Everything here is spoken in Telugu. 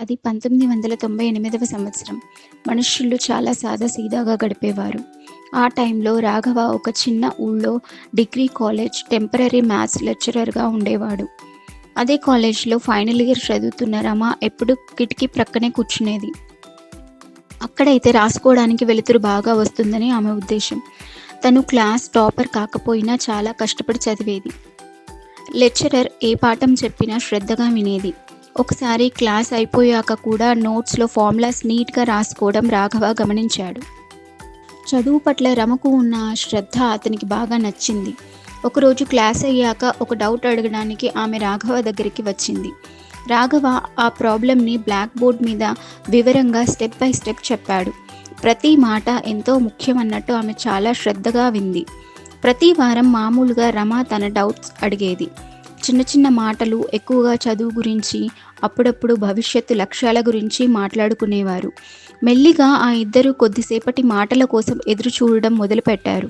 అది 1998వ సంవత్సరం. మనుష్యులు చాలా సాదాసీదాగా గడిపేవారు. ఆ టైంలో రాఘవ ఒక చిన్న ఊళ్ళో డిగ్రీ కాలేజ్ టెంపరరీ మ్యాథ్స్ లెక్చరర్గా ఉండేవాడు. అదే కాలేజ్లో ఫైనల్ ఇయర్ చదువుతున్న రమ ఎప్పుడు కిటికీ ప్రక్కనే కూర్చునేది. అక్కడైతే రాసుకోవడానికి వెలుతురు బాగా వస్తుందని ఆమె ఉద్దేశం. తను క్లాస్ టాపర్ కాకపోయినా చాలా కష్టపడి చదివేది. లెక్చరర్ ఏ పాఠం చెప్పినా శ్రద్ధగా వినేది. ఒకసారి క్లాస్ అయిపోయాక కూడా నోట్స్లో ఫార్ములాస్ నీట్గా రాసుకోవడం రాఘవ గమనించాడు. చదువు పట్ల రమకు ఉన్న శ్రద్ధ అతనికి బాగా నచ్చింది. ఒకరోజు క్లాస్ అయ్యాక ఒక డౌట్ అడగడానికి ఆమె రాఘవ దగ్గరికి వచ్చింది. రాఘవ ఆ ప్రాబ్లంని బ్లాక్ బోర్డ్ మీద వివరంగా స్టెప్ బై స్టెప్ చెప్పాడు. ప్రతి మాట ఎంతో ముఖ్యమన్నట్టు ఆమె చాలా శ్రద్ధగా వింది. ప్రతి వారం మామూలుగా రమ తన డౌట్స్ అడిగేది. చిన్న చిన్న మాటలు, ఎక్కువగా చదువు గురించి, అప్పుడప్పుడు భవిష్యత్తు లక్ష్యాల గురించి మాట్లాడుకునేవారు. మెల్లిగా ఆ ఇద్దరు కొద్దిసేపటి మాటల కోసం ఎదురు చూడడం మొదలుపెట్టారు.